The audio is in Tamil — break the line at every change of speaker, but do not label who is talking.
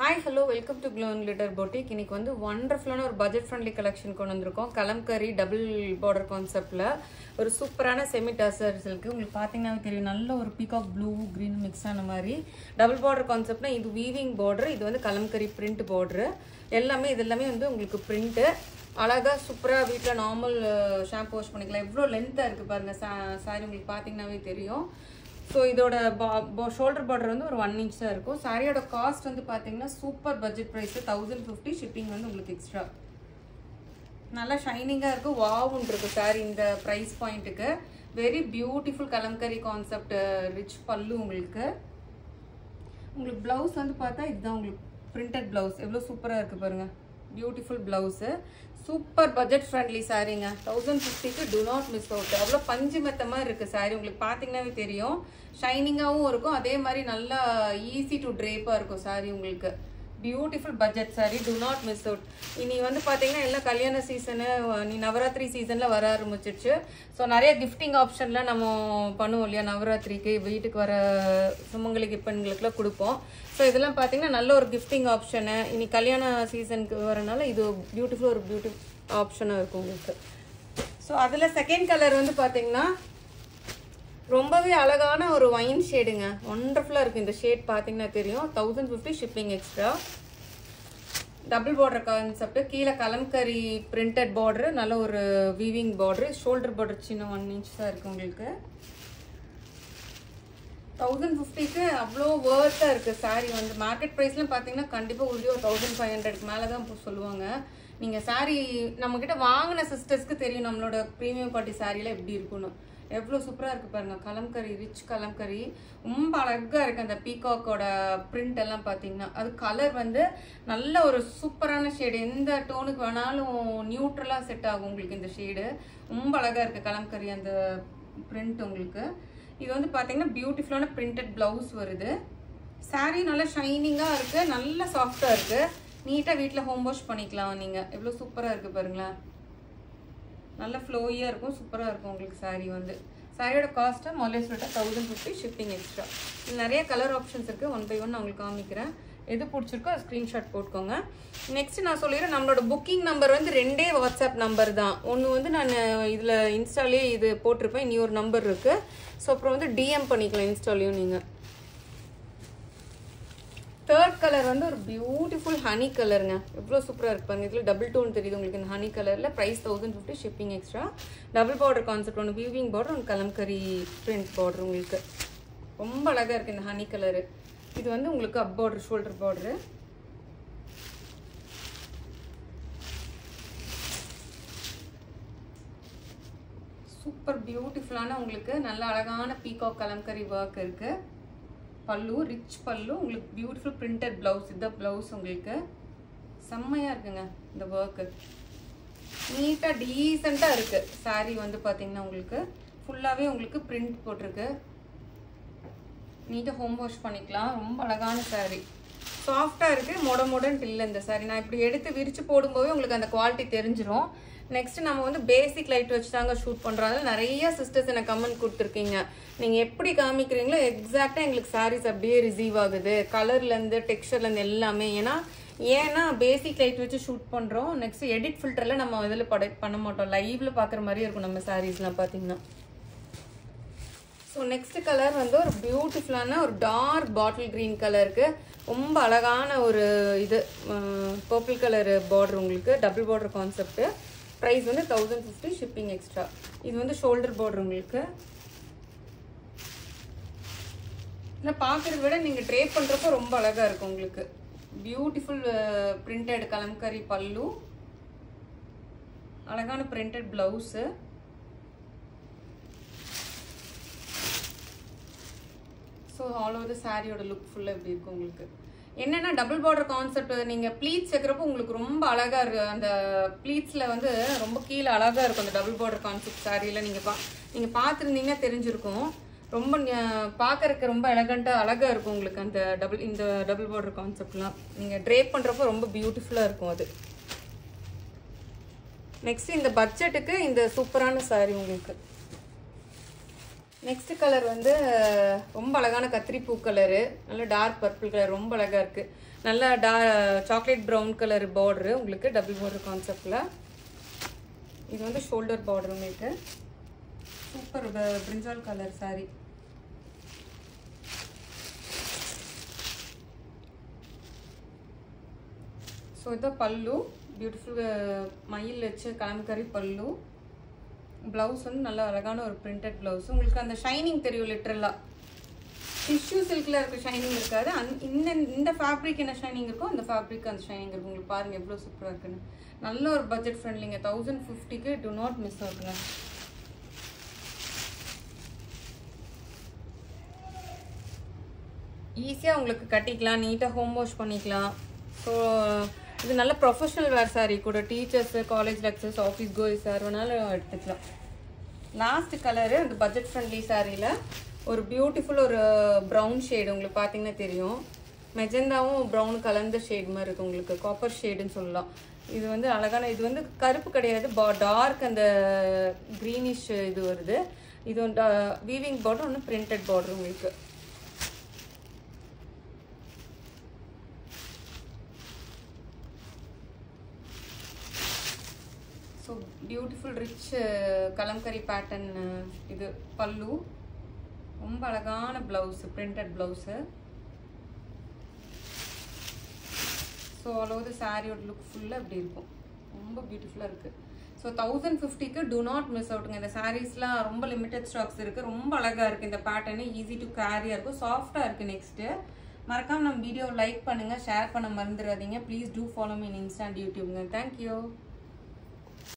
Hi, hello, welcome to Glow and Glitter Boutique. இன்னைக்கு வந்து wonderful ஒரு பட்ஜெட் ஃப்ரெண்ட்லி கலெக்ஷன் கொண்டு வந்திருக்கோம். கலம்கரி டபுள் பார்டர் கான்செப்ட்ல ஒரு சூப்பரான செமி டசர் சில்க். உங்களுக்கு பாத்தீங்கன்னா தெரியும் நல்ல ஒரு பீகாக் ப்ளூ கிரீன் மிக்ஸ் ஆன மாதிரி டபுள் பார்டர் கான்செப்ட்னா இது வீவிங் பார்டர், இது வந்து கலம்கரி பிரிண்ட் பார்டர். எல்லாமே இதெல்லாமே வந்து உங்களுக்கு பிரிண்ட் அழகா சூப்பரா வீட்ல நார்மல் ஷாம்பு வாஷ் பண்ணிக்கலாம். எவ்வளவு லென்த்தா இருக்கு பாருங்க. சாரி உங்களுக்கு பாத்தீங்கன்னாவே தெரியும். ஸோ இதோட ஷோல்டர் பார்டர் வந்து ஒரு 1 inch தான் இருக்கும். சாரியோட காஸ்ட் வந்து பார்த்தீங்கன்னா சூப்பர் பட்ஜெட் ப்ரைஸ் 1050. ஷிப்பிங் வந்து உங்களுக்கு எக்ஸ்ட்ரா. நல்லா ஷைனிங்காக இருக்கும், வாவுன்னு இருக்கும் சாரி இந்த ப்ரைஸ் பாயிண்ட்டுக்கு. Very beautiful kalamkari concept, rich பல்லு. உங்களுக்கு ப்ளவுஸ் வந்து பார்த்தா இதுதான் உங்களுக்கு பிரிண்டட் ப்ளவுஸ். எவ்வளோ சூப்பராக இருக்குது பாருங்கள், beautiful blouse. Super budget friendly சாரீங்க. 1050க்கு டூ நாட் மிஸ் அவுட். அவ்வளோ பஞ்சு மெத்த மாதிரி இருக்குது சாரி. உங்களுக்கு பார்த்தீங்கன்னாவே தெரியும், ஷைனிங்காகவும் இருக்கும், அதே மாதிரி நல்லா ஈஸி டு ட்ரேப்பாக இருக்கும் சாரி. உங்களுக்கு beautiful budget sari, do not miss out. இனி வந்து பார்த்தீங்கன்னா எல்லாம் கல்யாண சீசனு, நீ நவராத்திரி சீசனில் வர ஆரம்பிச்சிருச்சு. ஸோ நிறைய கிஃப்டிங் ஆப்ஷன்லாம் நம்ம பண்ணுவோம் இல்லையா, நவராத்திரிக்கு வீட்டுக்கு வர சுமங்கலிக்கு பெண்களுக்குலாம் கொடுப்போம். ஸோ இதெல்லாம் பார்த்தீங்கன்னா நல்ல ஒரு கிஃப்டிங் ஆப்ஷனு. இனி கல்யாண சீசனுக்கு வரனால இது பியூட்டிஃபுல் ஒரு ஆப்ஷனாக இருக்கும் உங்களுக்கு. ஸோ அதில் செகண்ட் கலர் வந்து பார்த்தீங்கன்னா ரொம்பவே அழகான ஒரு ஒயின் ஷேடுங்க. ஒண்டர்ஃபுல்லாக இருக்குது இந்த ஷேட். பார்த்தீங்கன்னா தெரியும். 1050 shipping extra. Double border concept, கீழே கலம்கரி பிரிண்டட் பார்டர், நல்ல ஒரு வீவிங் பார்டர். ஷோல்டர் பார்டர் சின்ன 1 inch தான் இருக்குது உங்களுக்கு. 1050க்கு அவ்வளோ வேர்த்தாக இருக்குது சாரீ. வந்து மார்க்கெட் ப்ரைஸ்லாம் பார்த்தீங்கன்னா கண்டிப்பாக ஒரு 1500க்கு மேலே தான் சொல்லுவாங்க. நீங்கள் சாரீ நம்மக்கிட்ட வாங்கின சிஸ்டர்ஸ்க்கு தெரியும் நம்மளோட ப்ரீமியம் குவாலிட்டி சாரீலாம் எப்படி இருக்குன்னு. எவ்வளோ சூப்பராக இருக்குது பாருங்கள். கலம்கரி, ரிச் கலம்கரி, ரொம்ப அழகாக இருக்குது. அந்த பீகாக்கோட பிரிண்ட் எல்லாம் பார்த்தீங்கன்னா அது கலர் வந்து நல்ல ஒரு சூப்பரான ஷேடு. எந்த டோனுக்கு வேணாலும் நியூட்ரலாக செட் ஆகும் உங்களுக்கு இந்த ஷேடு. ரொம்ப அழகாக இருக்குது கலம்கரி அந்த பிரிண்ட் உங்களுக்கு. இது வந்து பார்த்தீங்கன்னா பியூட்டிஃபுல்லான பிரிண்டட் ப்ளவுஸ் வருது. சாரீ நல்லா ஷைனிங்காக இருக்குது, நல்லா சாஃப்டாக இருக்குது. நீட்டாக வீட்டில் ஹோம் வாஷ் பண்ணிக்கலாம் நீங்கள். எவ்வளோ சூப்பராக இருக்குது பாருங்களேன். நல்ல ஃப்ளோயியாக இருக்கும், சூப்பராக இருக்கும் உங்களுக்கு சாரீ. வந்து சாரியோட காஸ்ட்டை முதல்ல சொல்லிட்டா 1050 ஷிப்பிங் எக்ஸ்ட்ரா. இது நிறைய கலர் ஆப்ஷன்ஸ் இருக்குது. 1 by 1 நான் உங்களுக்கு காமிக்கிறேன். எது பிடிச்சிருக்கோ அது ஸ்க்ரீன்ஷாட் போட்டுக்கோங்க. நெக்ஸ்ட் நான் சொல்லிடுறேன், நம்மளோட புக்கிங் நம்பர் வந்து 2 வாட்ஸ்அப் நம்பர் தான். ஒன்று வந்து நான் இதில் இன்ஸ்டாலே இது போட்டிருப்பேன், இனி ஒரு நம்பர் இருக்குது. ஸோ அப்புறம் வந்து டிஎம் பண்ணிக்கலாம் இன்ஸ்டாலையும் நீங்கள். தேர்ட் கலர் வந்து ஒரு பியூட்டிஃபுல் ஹனி கலருங்க. எவ்வளோ சூப்பராக இருக்கு பாருங்க. இதில் டபுள் டோன் தெரியுது உங்களுக்கு இந்த ஹனி கலரில். Price 1050, shipping extra. Double border concept, ஒன்று வீவிங் பார்டர், ஒன்று கலம்கரி பிரிண்ட் பார்டர். உங்களுக்கு ரொம்ப அழகாக இருக்குது இந்த ஹனி கலரு. இது வந்து உங்களுக்கு அப் பார்டர், ஷோல்டர் பார்டரு. சூப்பர் பியூட்டிஃபுல்லான உங்களுக்கு நல்ல அழகான பீகாக் கலம்கரி ஒர்க் இருக்கு. பல்லு, ரிச் பல்லு. உங்களுக்கு பியூட்டிஃபுல் பிரிண்டட் பிளவுஸ். இந்த பிளவுஸ் உங்களுக்கு செம்மையா இருக்குங்க. இந்த ஒர்க்கு நீட்டா டீசெண்டா இருக்கு. சாரி வந்து பாத்தீங்கன்னா உங்களுக்கு ஃபுல்லாவே உங்களுக்கு பிரிண்ட் போட்டிருக்கு. நீட்டா ஹோம் வாஷ் பண்ணிக்கலாம். ரொம்ப அழகான சாரி, சாஃப்டா இருக்கு. மொடன்ட்டு இல்லை இந்த சாரி. நான் இப்படி எடுத்து விரிச்சு போடும்போது உங்களுக்கு அந்த குவாலிட்டி தெரிஞ்சிடும். நெக்ஸ்ட் நம்ம வந்து பேசிக் லைட் வச்சு தாங்க ஷூட் பண்ணுறோம். நிறைய சிஸ்டர்ஸ் எனக்கு கமெண்ட் கொடுத்துருக்கீங்க, நீங்கள் எப்படி காமிக்கிறீங்களோ எக்ஸாக்டாக எங்களுக்கு சாரீஸ் அப்படியே ரிசீவ் ஆகுது, கலர்லேருந்து டெக்ஸ்டர்லேருந்து எல்லாமே. ஏன்னா பேசிக் லைட் வச்சு ஷூட் பண்ணுறோம். நெக்ஸ்ட் எடிட் ஃபில்டரில் நம்ம இதில் பண்ண மாட்டோம், லைவ்ல பார்க்குற மாதிரியே இருக்கும் நம்ம சாரீஸ்லாம் பார்த்தீங்கன்னா. ஸோ நெக்ஸ்ட் கலர் வந்து ஒரு பியூட்டிஃபுல்லான ஒரு டார்க் பாட்டில் க்ரீன் கலருக்கு ரொம்ப அழகான ஒரு இது பர்பிள் கலர் பார்டர். உங்களுக்கு டபுள் பார்டர் கான்செப்ட். ப்ரைஸ் வந்து 1050, ஷிப்பிங் எக்ஸ்ட்ரா. இது வந்து ஷோல்டர் பார்டர் உங்களுக்கு. இல்லை பார்க்குறத விட நீங்கள் ட்ரேப் பண்ணுறப்போ ரொம்ப அழகாக இருக்கும் உங்களுக்கு. பியூட்டிஃபுல் பிரிண்டட் கலம்கரி பல்லு, அழகான printed blouse. So all over the சாரியோட லுக் ஃபுல்லாக எப்படி இருக்கும் உங்களுக்கு. என்னென்னா டபுள் பார்டர் கான்செப்ட், நீங்கள் ப்ளீட்ஸ் வைக்கிறப்போ உங்களுக்கு ரொம்ப அழகாக இருக்கு. அந்த ப்ளீட்ஸில் வந்து ரொம்ப கீழே அழகாக இருக்கும் அந்த டபுள் பார்டர் கான்செப்ட் சாரியில். நீங்கள் பார்த்துருந்தீங்கன்னா தெரிஞ்சிருக்கும். ரொம்ப பார்க்கறதுக்கு ரொம்ப எலகண்ட்டாக அழகாக இருக்கும் உங்களுக்கு அந்த இந்த டபுள் பார்டர் கான்செப்ட்லாம். நீங்கள் ட்ரேப் பண்ணுறப்போ ரொம்ப பியூட்டிஃபுல்லாக இருக்கும் அது. நெக்ஸ்ட் இந்த பட்ஜெட்டுக்கு இந்த சூப்பரான சாரி உங்களுக்கு. நெக்ஸ்ட் கலர் வந்து ரொம்ப அழகான கத்திரி பூ கலரு, நல்ல டார்க் பர்பிள் கலர், ரொம்ப அழகா இருக்கு. நல்ல சாக்லேட் ப்ரௌன் கலர் பார்டரு உங்களுக்கு, டபுள் பார்டர் கான்செப்ட்ல. இது வந்து ஷோல்டர் பார்டர் உங்களுக்கு. சூப்பர் பிரிஞ்சால் கலர் சாரி. ஸோ இதான் பல்லு, பியூட்டிஃபுல் மயில் வச்சு கலம்கரி பல்லு. ப்ளவுஸ் வந்து நல்ல அழகான ஒரு பிரிண்டட் ப்ளவுஸ். உங்களுக்கு அந்த ஷைனிங் தெரியும், லிட்டரலாக டிஷ்யூ சில்கில் இருக்க ஷைனிங் இருக்காது. இந்த ஃபேப்ரிக் என்ன ஷைனிங் இருக்கோ அந்த ஃபேப்ரிக் அந்த ஷைனிங் இருக்கும். உங்களுக்கு பாருங்கள் எவ்வளோ சூப்பராக இருக்குன்னு. நல்ல ஒரு பட்ஜெட் ஃப்ரெண்ட்லிங்க. 1050க்கு டு நாட் மிஸ் ஆகுங்க. ஈஸியாக உங்களுக்கு கட்டிக்கலாம், நீட்டாக ஹோம் வாஷ் பண்ணிக்கலாம். ஸோ இது நல்ல ப்ரொஃபஷனல் வேர் சாரீ கூட, teachers, college lecturers, office goers யார் வேணாலும் எடுத்துக்கலாம். லாஸ்ட் கலரு அந்த பட்ஜெட் ஃப்ரெண்ட்லி சாரியில் ஒரு பியூட்டிஃபுல் ஒரு ப்ரௌன் ஷேடு உங்களுக்கு பார்த்தீங்கன்னா தெரியும். மெஜந்தாவும் ப்ரௌன் கலந்த ஷேட் மாதிரி இருக்குது உங்களுக்கு, காப்பர் ஷேடுன்னு சொல்லலாம். இது வந்து அழகான, இது வந்து கருப்பு கிடையாது, டார்க் அந்த க்ரீனிஷ் இது வருது. இது வந்து வீவிங் பார்டர், ஒன்று பிரிண்டட் பார்டர் உங்களுக்கு. So beautiful rich Kalamkari pattern. இது பல்லு, ரொம்ப அழகான blouse, printed blouse. So all over the சாரியோட லுக் ஃபுல்லாக இப்படி இருக்கும், ரொம்ப பியூட்டிஃபுல்லாக இருக்குது. ஸோ 1050க்கு டூ நாட் மிஸ் அவுட்டுங்க. இந்த சாரீஸ்லாம் ரொம்ப லிமிடெட் ஸ்டாக்ஸ் இருக்குது, ரொம்ப அழகாக இருக்குது. இந்த பேட்டர்னு ஈஸி டு கேரியாக இருக்கும், சாஃப்டாக இருக்குது. நெக்ஸ்ட்டு மறக்காமல் நம்ம வீடியோ லைக் பண்ணுங்கள், ஷேர் பண்ண மறந்துடாதீங்க. Please do follow me in Insta and யூடியூப்ங்க. தேங்க்யூ.